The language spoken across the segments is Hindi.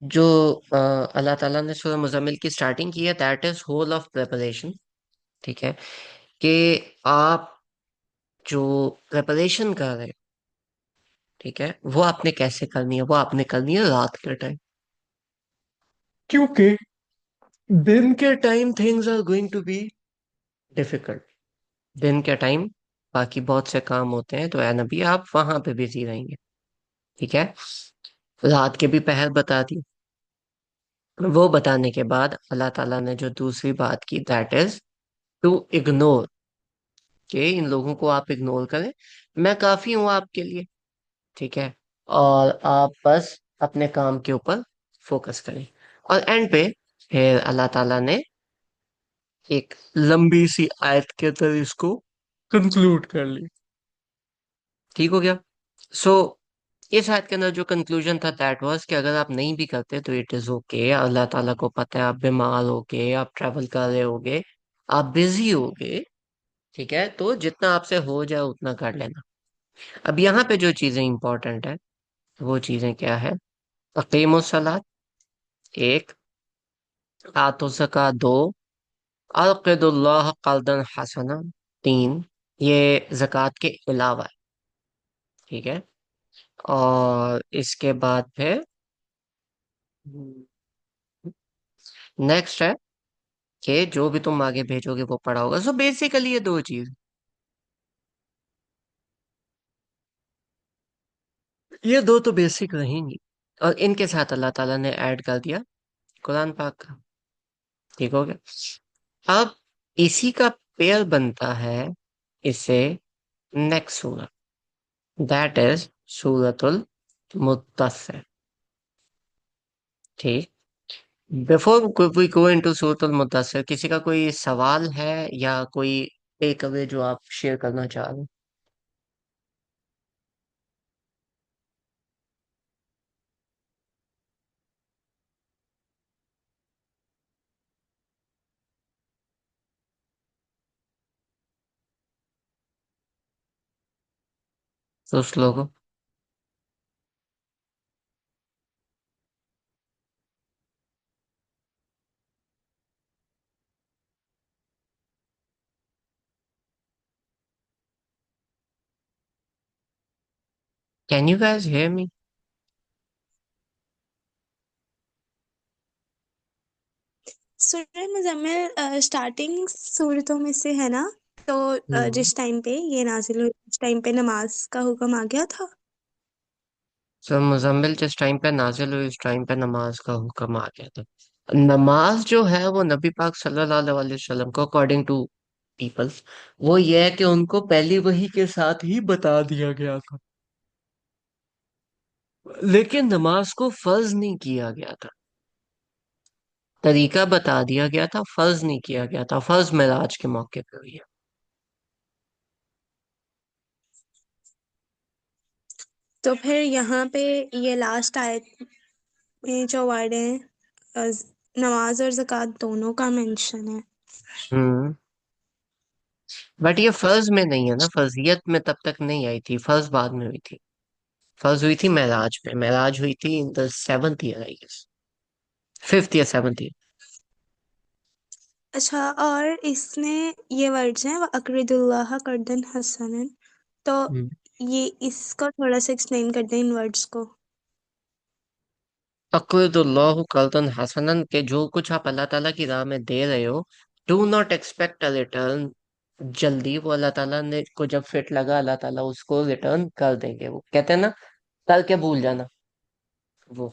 जो अल्लाह ताला ने सूरह मुज़म्मिल की स्टार्टिंग की है, that is whole of preparation. ठीक है, कि आप जो प्रिपरेशन कर रहे हो, ठीक है, वो आपने कैसे करनी है? वो आपने करनी है रात के टाइम, क्योंकि दिन के time things are going to be difficult. दिन के टाइम बाकी बहुत से काम होते हैं, तो ए नबी आप वहां पे बिजी रहेंगे। ठीक है, रात के भी पहर बता दी। वो बताने के बाद अल्लाह ताला ने जो दूसरी बात की, दैट इज टू इग्नोर, कि इन लोगों को आप इग्नोर करें, मैं काफी हूं आपके लिए। ठीक है, और आप बस अपने काम के ऊपर फोकस करें। और एंड पे फिर अल्लाह ताला ने एक लंबी सी आयत के अंदर इसको कंक्लूड कर ली। ठीक हो गया। सो इस आयत के अंदर जो कंक्लूजन था, दैट वाज कि अगर आप नहीं भी करते तो इट इज ओके। अल्लाह ताला को पता है आप बीमार होगे, आप ट्रैवल कर रहे होगे, आप बिजी होगे। ठीक है, तो जितना आपसे हो जाए उतना कर लेना। अब यहाँ पे जो चीजें इंपॉर्टेंट है, वो चीजें क्या है? अकीमुस सलात एक, आतो ज़कात दो, अल्क़िदुल्लाह क़र्ज़न हसना तीन, ये जक़ात के अलावा है। ठीक है, और इसके बाद फिर नेक्स्ट है कि जो भी तुम आगे भेजोगे वो पढ़ा होगा। सो बेसिकली ये दो चीज, ये दो तो बेसिक रहेंगी, और इनके साथ अल्लाह ताला ने ऐड कर दिया कुरान पाक का। ठीक हो गया। अब इसी का पेयर बनता है इससे नेक्स्ट सूरत, दैट इज सूरतुल मुद्दस्सिर। ठीक, बिफोर वी गो इनटू सूरतुल मुद्दस्सिर, किसी का कोई सवाल है या कोई टेक अवे जो आप शेयर करना चाह रहे हैं? सोच लोगो। Can you guys hear me? Surah Muzzammil starting सूरतों में से है ना? तो हम्म। जिस टाइम पे ये नाजिल हुई उस टाइम पे नमाज का हुक्म आ गया था। सर मुजम्मिल जिस टाइम पे नाजिल हुई उस टाइम पे नमाज का हुक्म आ गया था। नमाज जो है वो नबी पाक सल्लल्लाहु अलैहि वसल्लम को, अकॉर्डिंग टू पीपल्स, वो ये है कि उनको पहली वही के साथ ही बता दिया गया था, लेकिन नमाज को फर्ज नहीं किया गया था। तरीका बता दिया गया था, फर्ज नहीं किया गया था। फर्ज मेराज के मौके पे हुई है। तो फिर यहाँ पे ये लास्ट आयत में जो वर्ड है, अ, नमाज और ज़कात दोनों का मेंशन है। हम्म, बट ये फर्ज में नहीं है ना, फर्जियत में तब तक नहीं आई थी, फर्ज बाद में हुई थी। फर्ज हुई थी मेराज पे, मेराज हुई थी in the seventh year I guess, fifth या सेवंथ ईयर। अच्छा, और इसमें ये वर्ड्स हैं अकरिदुल्लाह कर्दन हसनन, तो ये इसको थोड़ा सा एक्सप्लेन कर दें इन वर्ड्स को। अक़रदुल्लाहु कर्ज़न हसनन, के जो कुछ आप अल्लाह ताला की राह में दे रहे हो, do not expect a return जल्दी। वो अल्लाह ताला ने को जब फिट लगा, अल्लाह ताला उसको रिटर्न कर देंगे। वो कहते हैं ना, करके भूल जाना, वो।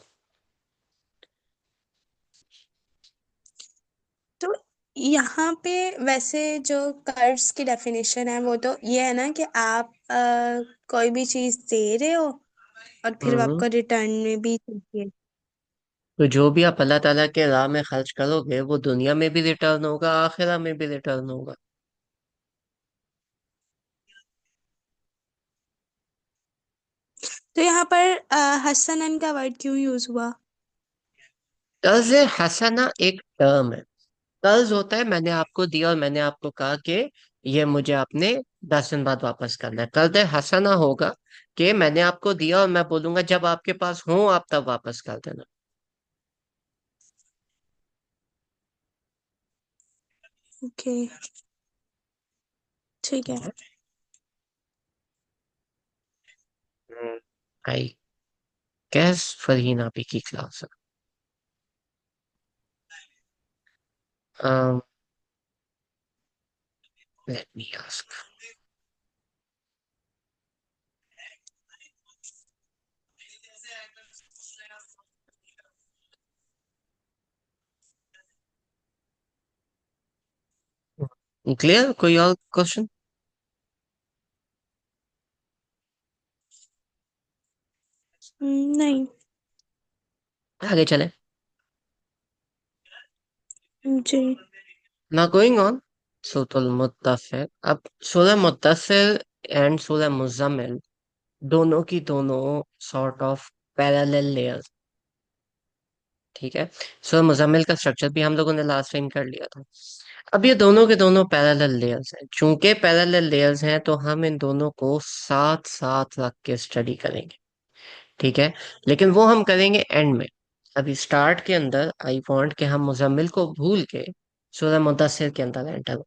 तो यहाँ पे वैसे जो कर्ज की डेफिनेशन है वो तो ये है ना कि आप कोई भी चीज दे रहे हो और फिर वो हम्म, आपको रिटर्न में भी चाहिए। तो जो भी आप अल्लाह ताला के राह में खर्च करोगे वो दुनिया में भी रिटर्न होगा, आखिरा में भी रिटर्न होगा। तो यहाँ पर हसनन का वर्ड क्यों यूज हुआ? कर्ज हसना एक टर्म है। कर्ज होता है मैंने आपको दिया और मैंने आपको कहा कि ये मुझे आपने 10 दिन बाद वापस करना है। कर्ज हसना होगा कि मैंने आपको दिया और मैं बोलूंगा जब आपके पास हो आप तब वापस कर देना। ओके, ठीक है। ठीक है। आई गेस फरहीन आपी की क्लास है। Let me ask. क्लियर, कोई और क्वेश्चन? नहीं। आगे चले। जी। Now going on, सूरतुल मुद्दस्सिर। अब सूरह मुद्दस्सिर एंड सूरह मुज़म्मिल दोनों की दोनों सॉर्ट ऑफ पैरेलल लेयर्स। ठीक है। सूरह मुज़म्मिल का स्ट्रक्चर भी हम लोगों ने लास्ट टाइम कर लिया था। अब ये दोनों के दोनों पैरेलल लेयर्स हैं। चूंकि पैरेलल लेयर्स हैं तो हम इन दोनों को साथ साथ रख के स्टडी करेंगे। ठीक है। लेकिन वो हम करेंगे एंड में। अभी स्टार्ट के अंदर आई वांट कि हम मुज़म्मिल को भूल के सूरह मुद्दस्सिर के अंदर एंटर।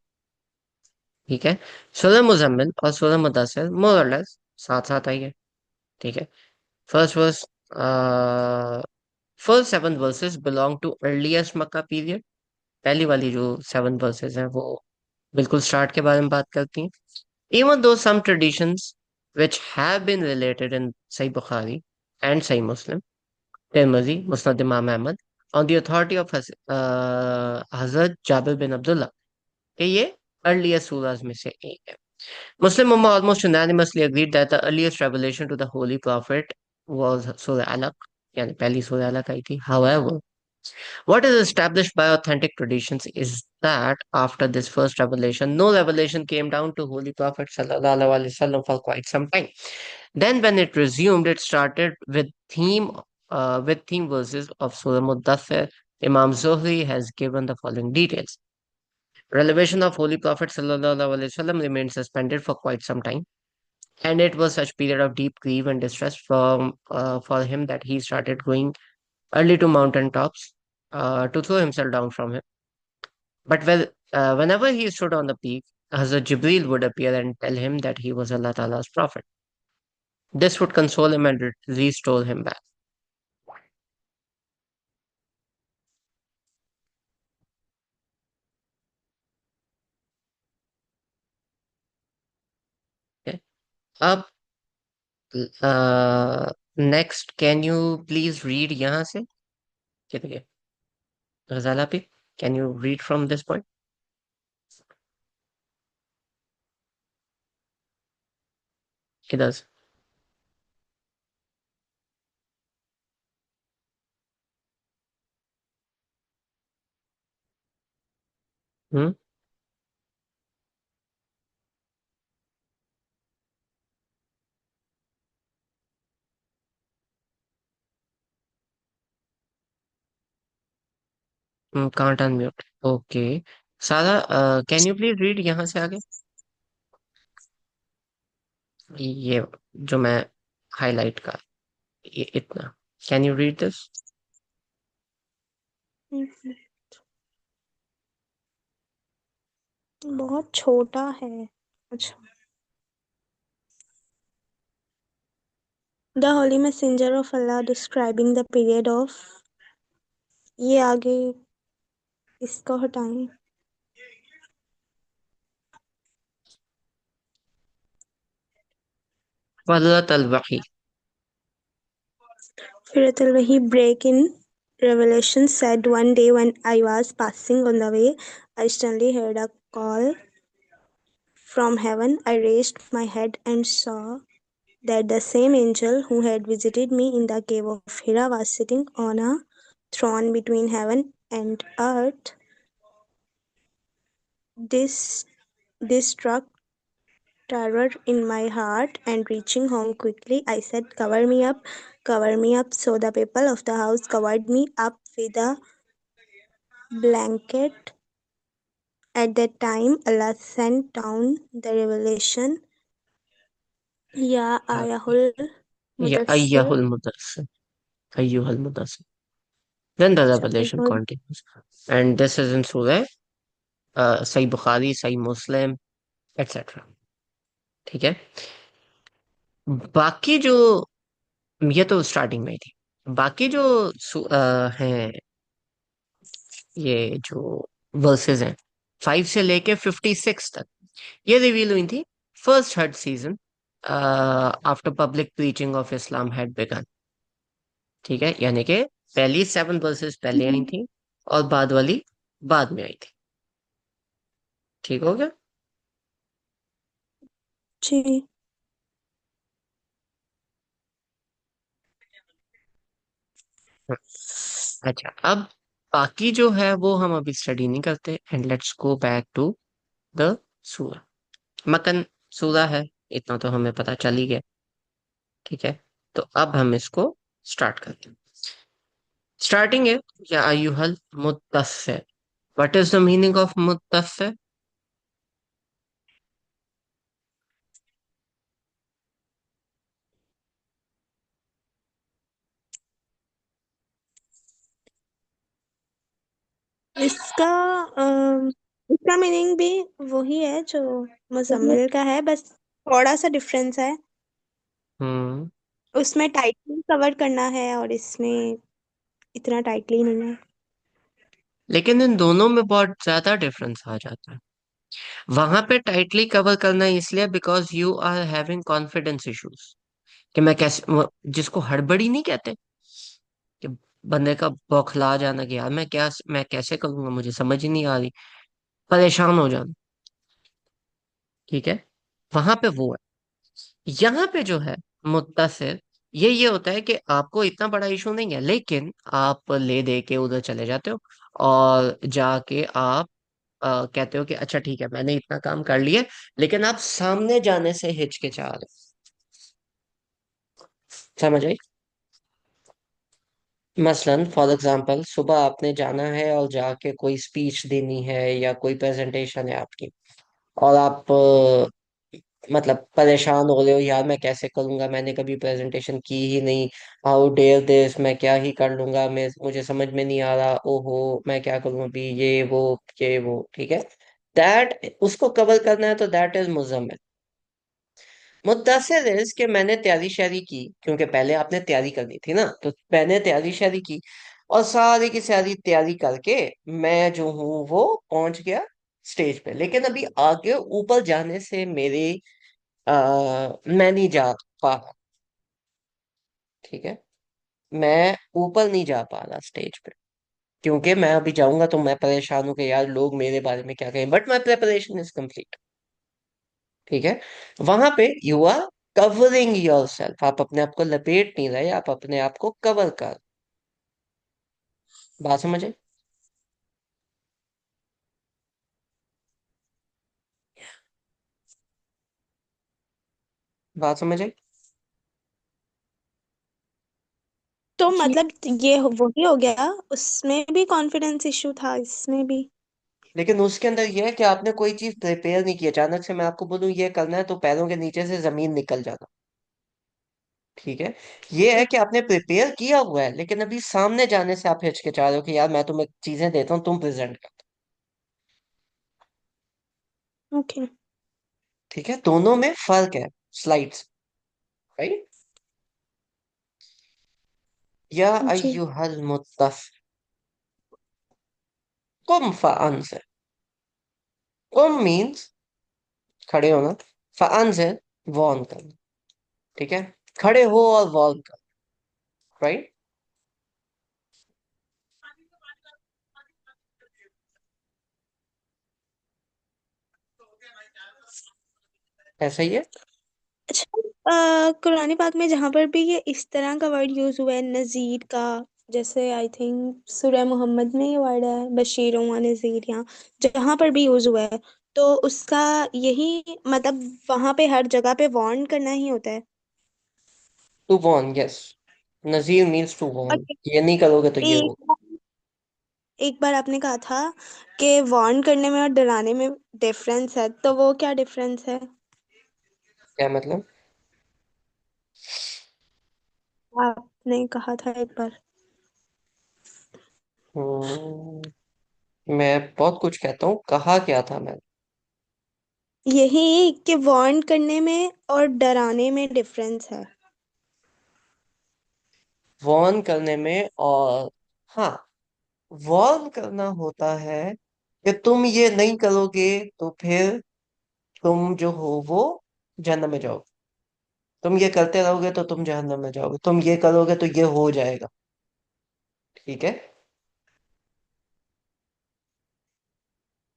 ठीक है। सूरह मुज़म्मिल और सूरह मुद्दस्सिर मोर और लेस साथ साथ आई है। ठीक है। First verse, first seven verses belong to earliest Makkah period. पहली वाली जो सेवन वर्सेस हैं वो बिल्कुल स्टार्ट के बारे में बात करती हैं। Even though some traditions which have been related in Sahih Bukhari and Sahih Muslim, Tirmidhi, Musnad Imam Ahmad, on the authority of Hazrat Jabir bin Abdullah, कि ये अर्लीस्ट सूराज में से एक है। Muslim Ummah almost unanimously agreed that the earliest revelation to the Holy Prophet was Surah Alaq, यानी पहली सूरह अलग आई थी। However, what is established by authentic traditions is that after this first revelation, no revelation came down to Holy Prophet sallallahu alaihi wasallam for quite some time. Then, when it resumed, it started with theme verses of Surah Muddathir. Imam Zuhri has given the following details. Revelation of Holy Prophet sallallahu alaihi wasallam remained suspended for quite some time, and it was such period of deep grief and distress for him that he started going early to mountain tops to throw himself down from him. But whenever he stood on the peak, Hazrat Jibreel would appear and tell him that he was Allah Ta'ala's prophet. This would console him and restore him back. Okay. अब next can you please read यहाँ से? किधर? गजाला पे, can you read from this point? किधर से? Hmm. Can't unmute. Okay. Sara, can you please read यहाँ से आगे? ये जो मैं हाईलाइट का, ये इतना, कैन यू रीड दिस? बहुत छोटा है। अच्छा। The Holy Messenger of Allah describing the period of, ये आगे इसको हटाएं। फज़लत अल वही। Firatul Wahi break in Revelation said, one day when I was passing on the way, I suddenly heard a call from heaven. I raised my head and saw that the same angel who had visited me in the cave of Hira was sitting on a throne between heaven and earth. This this struck terror in my heart, and reaching home quickly, I said, cover me up, cover me up. So the people of the house covered me up with a blanket. At that time, Allah sent down the revelation, Ya Ayahul या Mudassir. अय्युहल Mudassir, अय्युहल Mudassir. Then the अच्छा, revelation continues. And this is in Surah. सही बुखारी, सही मुस्लिम, एटसेट्रा। ठीक है। बाकी जो, ये तो स्टार्टिंग में ही थी। बाकी जो हैं, ये जो वर्सेस हैं 5 से लेके 56 तक, ये रिवील हुई थी फर्स्ट हज season after public preaching of Islam had begun. ठीक है, यानी कि पहली 7 वर्सेस पहले आई हम्म, थी और बाद वाली बाद में आई थी। ठीक हो गया। जी। अच्छा, अब बाकी जो है वो हम अभी स्टडी नहीं करते, and let's go back to the सूरा। मकन सूरा है, इतना तो हमें पता चल ही गया। ठीक है, तो अब हम इसको स्टार्ट करते हैं। स्टार्टिंग है, या अय्युहल मुद्दस्सिर। What is the meaning of Muddassir? इसका इसका मीनिंग भी वही है जो मुजम्मिल का है, बस थोड़ा सा डिफरेंस है। हम्म। उसमें टाइटली कवर करना है और इसमें इतना टाइटली नहीं है। लेकिन इन दोनों में बहुत ज्यादा डिफरेंस आ जाता है। वहां पे टाइटली कवर करना इसलिए because you are having confidence issues, कि मैं कैसे जिसको हड़बड़ी नहीं कहते, कि बंदे का बौखला जाना कि यार मैं कैसे करूंगा, मुझे समझ ही नहीं आ रही, परेशान हो जाना। ठीक है, वहां पे वो है। यहाँ पे जो है मुत्तसिर, ये होता है कि आपको इतना बड़ा इशू नहीं है, लेकिन आप ले दे के उधर चले जाते हो और जाके आप कहते हो कि अच्छा ठीक है, मैंने इतना काम कर लिया, लेकिन आप सामने जाने से हिचकिचा रहे हो। समझ आई? मसलन फॉर एग्जांपल, सुबह आपने जाना है और जाके कोई स्पीच देनी है या कोई प्रेजेंटेशन है आपकी, और आप मतलब परेशान हो रहे हो, यार मैं कैसे करूंगा, मैंने कभी प्रेजेंटेशन की ही नहीं, हाउ डेयर दिस, मैं क्या ही कर लूंगा, मैं मुझे समझ में नहीं आ रहा, ओहो मैं क्या करूं अभी, ये वो। ठीक है, दैट उसको कवर करना है, तो that is Muzammil. Muddasir is कि मैंने तैयारी शैरी की, क्योंकि पहले आपने तैयारी करनी थी ना, तो मैंने तैयारी शैरी की और सारी की सारी तैयारी करके मैं जो हूँ वो पहुंच गया स्टेज पे, लेकिन अभी आगे ऊपर जाने से मेरे मैं नहीं जा पा रहा। ठीक है, मैं ऊपर नहीं जा पा रहा स्टेज पे, क्योंकि मैं अभी जाऊंगा तो मैं परेशान हूँ कि यार लोग मेरे बारे में क्या कहें, but my preparation is complete. ठीक है, वहां पे you are covering yourself, आप अपने आप को लपेट नहीं रहे, आप अपने आप को कवर कर। बात समझे? बात समझे? तो जी। मतलब वही हो गया, उसमें भी कॉन्फिडेंस इशू था, इसमें भी। लेकिन उसके अंदर यह है कि आपने कोई चीज प्रिपेयर नहीं की, अचानक से मैं आपको बोलूं ये करना है तो पैरों के नीचे से जमीन निकल जाना। ठीक है, ये है कि आपने प्रिपेयर किया हुआ है, लेकिन अभी सामने जाने से आप हिचकिचा रहे हो कि यार मैं तुम्हें चीजें देता हूँ, तुम प्रेजेंट कर। ओके। ठीक है, दोनों में फर्क है, स्लाइड्स। राइट। या जी। अय्युहल मुत्तफ, कुम फअंजिर। कुम मीन्स खड़े होना, फअंजिर वार्न करना। ठीक है, खड़े हो और वार्न कर। राइट। ऐसा ही है। अच्छा, कुरान पाक में जहाँ पर भी ये इस तरह का वर्ड यूज हुआ है नजीर का, जैसे आई थिंक सूरह मोहम्मद में ये वर्ड है बशीरों व नजीर, यहाँ जहाँ पर भी यूज हुआ है, तो उसका यही मतलब वहां पे हर जगह पे वार्न करना ही होता है। To warn, yes. नजीर मीन्स टू और वार्न, ये नहीं करोगे तो ये एक हो। एक बार आपने कहा था कि वार्न करने में और डराने में डिफरेंस है, तो वो क्या डिफरेंस है? क्या मतलब? आपने कहा था एक बार। हम्म, मैं बहुत कुछ कहता हूँ, कहा क्या था मैं? यही कि वार्न करने में और डराने में डिफरेंस है। वॉर्न करने में और, हाँ, वॉर्न करना होता है कि तुम ये नहीं करोगे तो फिर तुम जो हो वो जहन्नम में जाओगे। तुम ये करते रहोगे तो तुम जहन्नम में जाओगे, तुम ये करोगे तो ये हो जाएगा। ठीक है,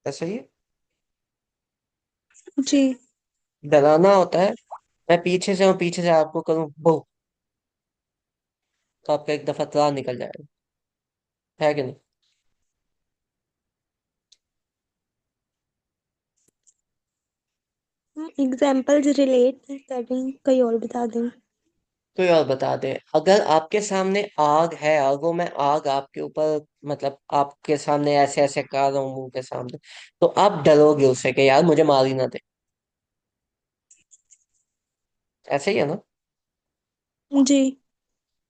ऐसा ही है। जी। डराना होता है, मैं पीछे से हूँ, पीछे से आपको करूँ बहु, तो आपका एक दफा त्राण निकल जाएगा, है कि नहीं? एग्जाम्पल्स रिलेट कर रही, कोई और बता दें। कोई और बता दे, अगर आपके सामने आग है और वो मैं आग आपके ऊपर, मतलब आपके सामने ऐसे ऐसे कर रहा हूँ मुंह के सामने, तो आप डरोगे उससे कि यार मुझे मार ही ना दे। ऐसे ही है ना? जी।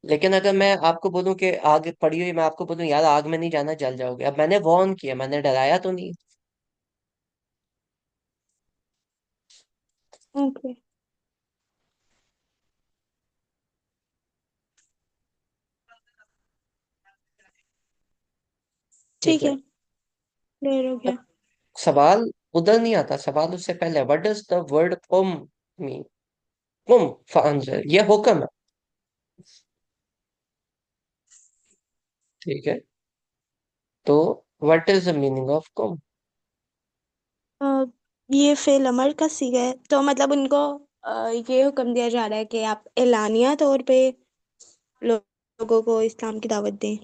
लेकिन अगर मैं आपको बोलूं कि आग पड़ी हुई, मैं आपको बोलूं यार आग में नहीं जाना, जल जाओगे, अब मैंने वार्न किया, मैंने डराया तो नहीं। ओके। ठीक ठीक है। है, क्लियर हो अब गया। सवाल उधर नहीं आता, सवाल उससे पहले, व्हाट डज द वर्ड कुम मीन? कुम फअंजिर, ये हुक्म है। ठीक है, तो what is the meaning of कुम? अ, ये फेल अमर का सीगा है, तो मतलब उनको ये हुक्म दिया जा रहा है कि आप एलानिया तौर पे लोगों को इस्लाम की दावत दें।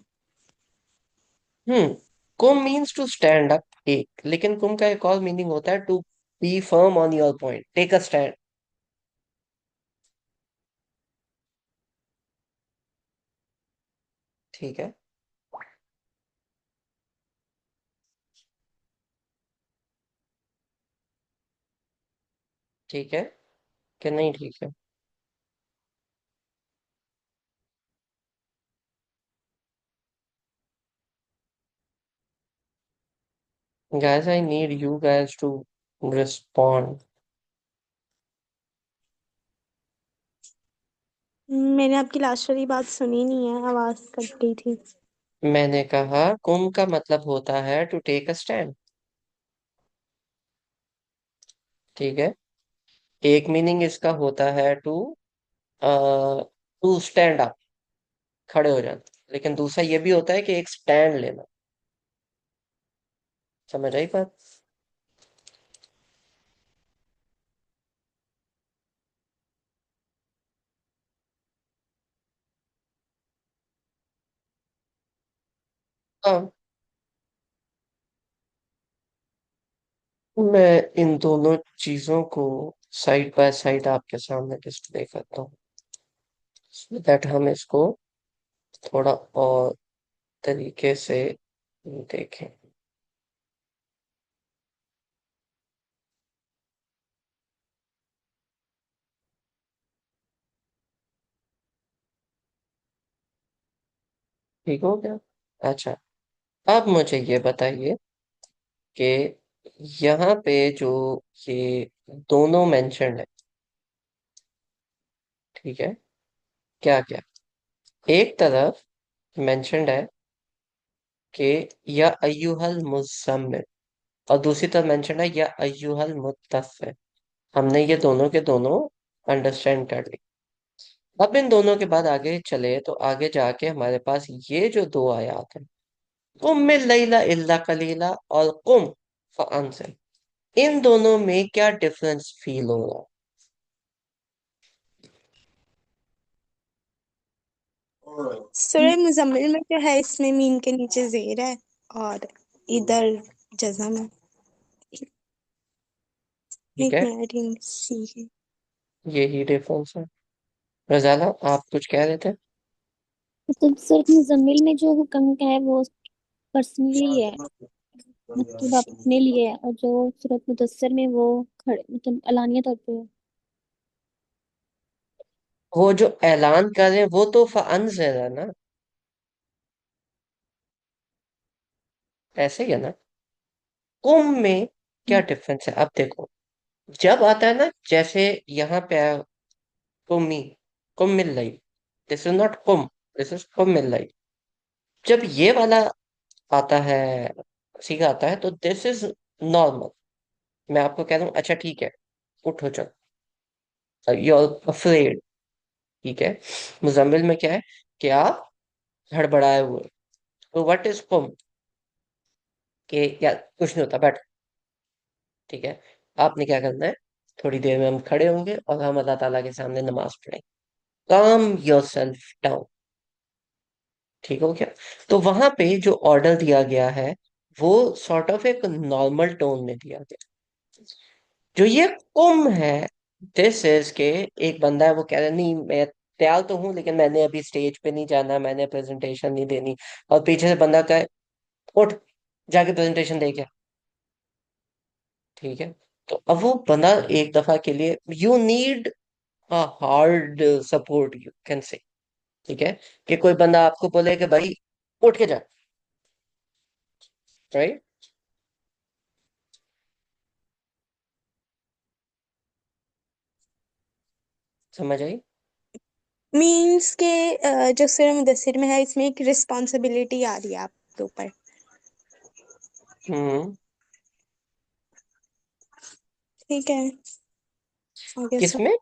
हम्म, कुम मीन्स टू स्टैंड अप, एक, लेकिन कुम का एक और मीनिंग होता है to be firm on your point, take a stand. ठीक है। ठीक है कि नहीं? ठीक है। guys, I need you guys to respond. मैंने आपकी लास्ट वाली बात सुनी नहीं है, आवाज कट गई थी। मैंने कहा कुम का मतलब होता है टू टेक अ स्टैंड। ठीक है, एक मीनिंग इसका होता है टू स्टैंड अप, खड़े हो जाना, लेकिन दूसरा ये भी होता है कि एक स्टैंड लेना। समझ आई बात? हाँ, मैं इन दोनों चीजों को साइड बाय साइड आपके सामने डिस्प्ले करता हूँ, दैट हम इसको थोड़ा और तरीके से देखें। ठीक हो गया? अच्छा, अब मुझे ये बताइए कि यहाँ पे जो ये दोनों मेंशन्ड है, ठीक है, क्या क्या? एक तरफ मेंशन्ड है कि या अय्युहल मुज़म्मिल, और दूसरी तरफ मेंशन्ड है या अय्युहल मुद्दस्सिर। हमने ये दोनों के दोनों अंडरस्टैंड कर ली। अब इन दोनों के बाद आगे चले तो आगे जाके हमारे पास ये जो दो आयात है, कुम मिन लैला इल्ला कलीला और कुम फअंज़िर, इन दोनों में क्या डिफरेंस फील हो रहा है? सूरह मुजम्मिल में जो है, इसमें मीम के नीचे जेर है और इधर जज़म है। ठीक एक है, मिनट, सी है। यही डिफरेंस है। रजाला, आप कुछ कह रहे थे? मतलब सूरत मुजम्मिल में जो हुक्म का है वो पर्सनली है, मतलब अपने लिए है, और जो सूरत मुदस्सिर में वो खड़े मतलब अलानिया तौर पे है। वो जो ऐलान कर रहे हैं वो तो फअंज़िर है ना, ऐसे ही है ना? कुम में क्या डिफरेंस है? अब देखो, जब आता है ना, जैसे यहाँ पे आया कुम्मी, कुम्मिल्लाई, दिस इज नॉट कुम, दिस इज कुम्मिल्लाई। जब ये वाला आता है, सीखा आता है, तो दिस इज नॉर्मल। मैं आपको कह रहा हूँ अच्छा ठीक है, उठो चलो, यू आर अफ्रेड, ठीक है। मुजम्मिल में क्या है कि आप हड़बड़ाए हुए। तो व्हाट इज कुम, कि यार कुछ नहीं होता, बैठ, ठीक है। आपने क्या करना है, थोड़ी देर में हम खड़े होंगे और हम अल्लाह ताला के सामने नमाज पढ़ेंगे। काम योर सेल्फ डाउन, ठीक हो गया। तो वहां पे जो ऑर्डर दिया गया है, वो सॉर्ट ऑफ एक नॉर्मल टोन में दिया गया। जो ये कुम है, दिस इज के, एक बंदा है वो कह रहा है नहीं मैं तैयार तो हूँ लेकिन मैंने अभी स्टेज पे नहीं जाना, मैंने प्रेजेंटेशन नहीं देनी। और पीछे से बंदा कहे उठ, जाके प्रेजेंटेशन दे के आ। ठीक है। तो अब वो बंदा एक दफा के लिए, you need a hard support, you can say, ठीक है, कि कोई बंदा आपको बोले कि भाई उठ के जा, राइट? समझ आई? मीन्स के जो सूरह मुदस्सिर में है, इसमें एक रिस्पॉन्सिबिलिटी आ रही है आपके ऊपर। हम्म। ठीक है, आगे सो। किसमें?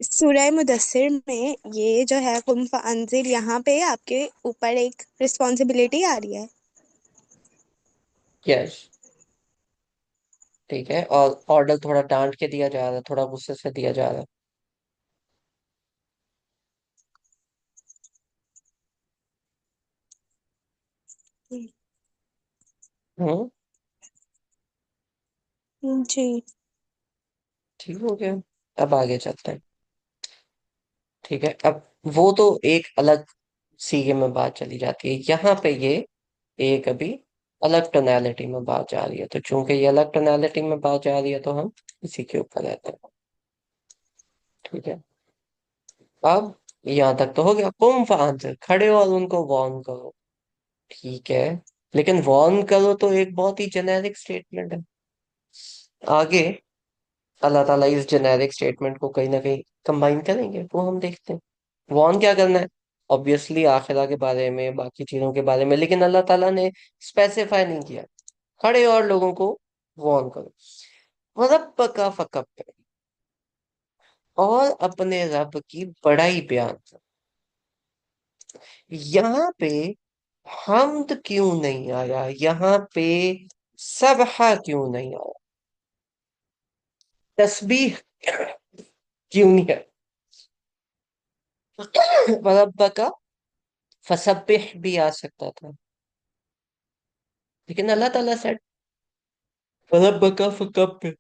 सूरह मुदस्सिर में ये जो है कुम फअंजिर, यहाँ पे आपके ऊपर एक रिस्पॉन्सिबिलिटी आ रही है। यस, ठीक है। और ऑर्डर थोड़ा डांट के दिया जा रहा है, थोड़ा गुस्से से दिया जा रहा है। हम्म। जी। ठीक हो गया। अब आगे चलते हैं, ठीक है। अब वो तो एक अलग सीगे में बात चली जाती है, यहाँ पे ये एक अभी अलग टोनैलिटी में बात जा रही है। तो चूंकि ये अलग टोनैलिटी में बात जा रही है, तो हम इसी के ऊपर रहते हैं, ठीक है। अब यहाँ तक तो हो गया, कुम फांसिर, खड़े हो और उनको वार्न करो, ठीक है। लेकिन वार्न करो तो एक बहुत ही जेनेरिक स्टेटमेंट है। आगे अल्लाह ताला इस जेनेरिक स्टेटमेंट को कहीं ना कहीं कंबाइन करेंगे, वो हम देखते हैं। वार्न क्या करना है? ऑब्वियसली आखिरा के बारे में, बाकी चीजों के बारे में, लेकिन अल्लाह ताला ने स्पेसिफाई नहीं किया। खड़े और लोगों को वार्न करो, रब का फकब, और अपने रब की बड़ाई बयान करो। यहाँ पे हमद क्यों नहीं आया? यहाँ पे सबहा क्यों नहीं आया? तस्बीह क्यों नहीं है? रब का फसब्बिह भी आ सकता था, लेकिन अल्लाह ताला सेड रब का फकब्बिर।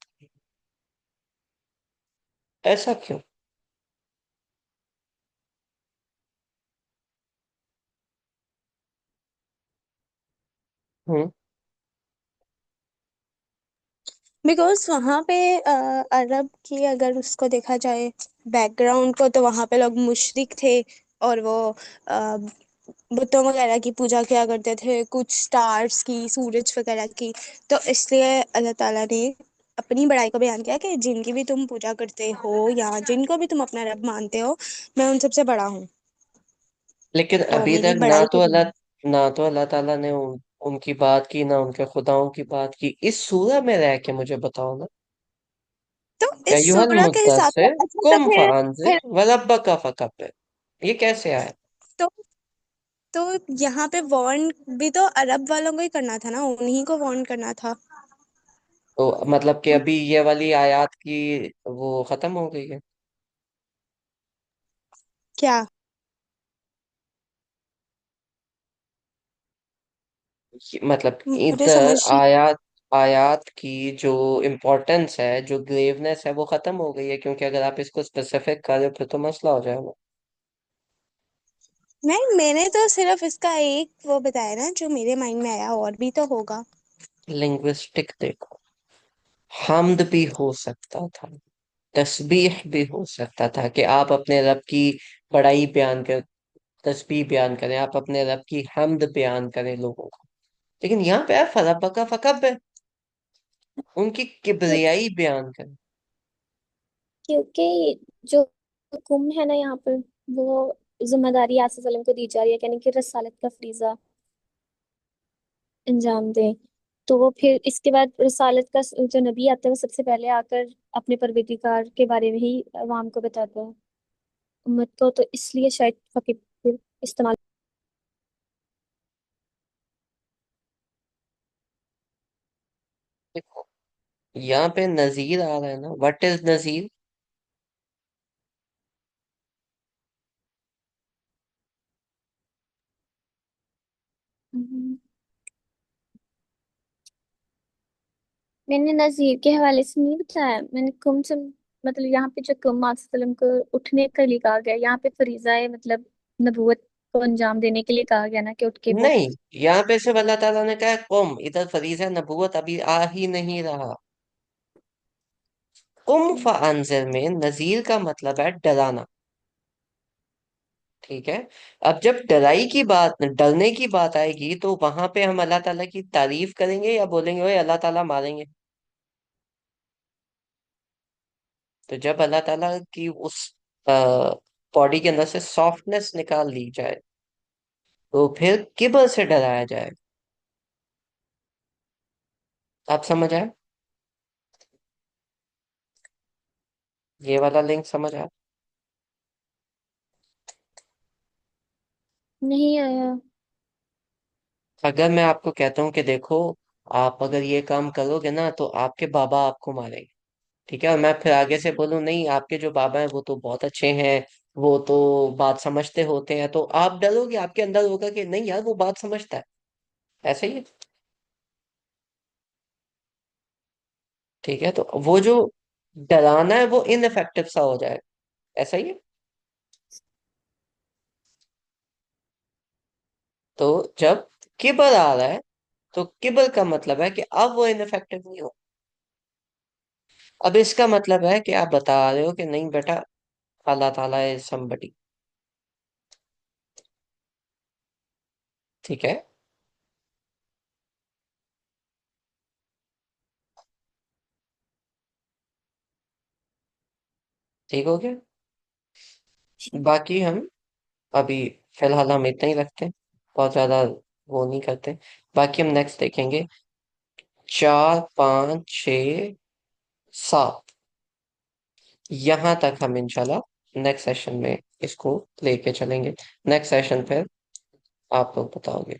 ऐसा क्यों? हम्म। बिकॉज वहाँ पे अरब की अगर उसको देखा जाए बैकग्राउंड को, तो वहाँ पे लोग मुशरिक थे, और वो अ, बुतों वगैरह की पूजा किया करते थे, कुछ स्टार्स की, सूरज वगैरह की। तो इसलिए अल्लाह ताला ने अपनी बड़ाई को बयान किया कि जिनकी भी तुम पूजा करते हो या जिनको भी तुम अपना रब मानते हो, मैं उन सबसे बड़ा हूँ। लेकिन तो अभी मेरी तक बड़ाई को बयान। ना तो अल्लाह ताला ने उनकी बात की, ना उनके खुदाओं की बात की। इस सूरह में रह के मुझे बताओ ना, तो या इस युहल सूरह के हिसाब से मुद्दस्सिर अच्छा, तो कुम फिर फअंजिर वरब्बका फकब्बिर, ये कैसे आया? तो तो यहाँ पे वार्न भी तो अरब वालों को ही करना था ना, उन्हीं को वार्न करना था। तो मतलब कि अभी ये वाली आयत की वो खत्म हो गई है? क्या? मतलब मुझे इधर समझ नहीं। आयत, आयत की जो इम्पोर्टेंस है, जो ग्रेवनेस है, वो खत्म हो गई है, क्योंकि अगर आप इसको स्पेसिफिक करें फिर तो मसला हो जाएगा। नहीं, मैंने तो सिर्फ इसका एक वो बताया ना जो मेरे माइंड में आया, और भी तो होगा। लिंग्विस्टिक देखो, हम्द भी हो सकता था, तस्बीह भी हो सकता था, कि आप अपने रब की बड़ाई बयान कर, तस्बीह बयान करें, आप अपने रब की हम्द बयान करें लोगों को। लेकिन यहाँ पे है फरब्बका फकब है, उनकी क्यों- किबरियाई बयान कर। क्योंकि जो हुक्म है ना यहाँ पर, वो जिम्मेदारी आसिफ सल्लम को दी जा रही है, यानी कि रसालत का फरीजा अंजाम दें। तो वो फिर इसके बाद रसालत का जो नबी आता है वो सबसे पहले आकर अपने परवरदिगार के बारे में ही अवाम को बताता है, उम्मत को, तो इसलिए शायद फकीर फिर इस्तेमाल। देखो यहाँ पे नजीर आ रहा है ना, व्हाट इज नजीर? हम्म, मैंने नजीर के हवाले से नहीं बताया, मैंने कुम से मतलब यहाँ पे जो कुम सल्लम को उठने के लिए कहा गया, यहाँ पे फरीजा है मतलब नबूवत को अंजाम देने के लिए कहा गया ना, कि उठ के वो। नहीं, यहाँ पे सिर्फ अल्लाह ताला ने कहा कुम, इधर फरीजा नबूवत अभी आ ही नहीं रहा। कुम फअंजिर में नजीर का मतलब है डराना। ठीक है। अब जब डराई की बात, डरने की बात आएगी, तो वहां पे हम अल्लाह ताला की तारीफ करेंगे या बोलेंगे ओए अल्लाह ताला मारेंगे? तो जब अल्लाह ताला की उस बॉडी के अंदर से सॉफ्टनेस निकाल ली जाए, तो फिर किबर से डराया जाए। आप समझ आए? ये वाला लिंक समझ आया? नहीं आया। अगर मैं आपको कहता हूँ कि देखो, आप अगर ये काम करोगे ना तो आपके बाबा आपको मारेंगे, ठीक है, और मैं फिर आगे से बोलूँ नहीं आपके जो बाबा हैं वो तो बहुत अच्छे हैं, वो तो बात समझते होते हैं, तो आप डरोगे, आपके अंदर होगा कि नहीं यार वो बात समझता है। ऐसे ही है। ठीक है, तो वो जो डराना है वो इनफेक्टिव सा हो जाए। ऐसा ही है। तो जब किबर आ रहा है, तो किबर का मतलब है कि अब वो इनफेक्टिव नहीं हो। अब इसका मतलब है कि आप बता रहे हो कि नहीं बेटा, अल्लाह ताला इज समबडी। ठीक है। ठीक हो गया। बाकी हम अभी फिलहाल हम इतना ही रखते हैं, बहुत ज्यादा वो नहीं करते। बाकी हम नेक्स्ट देखेंगे 4 5 6 7, यहाँ तक हम इंशाल्लाह नेक्स्ट सेशन में इसको लेके चलेंगे। नेक्स्ट सेशन पे आप लोग बताओगे।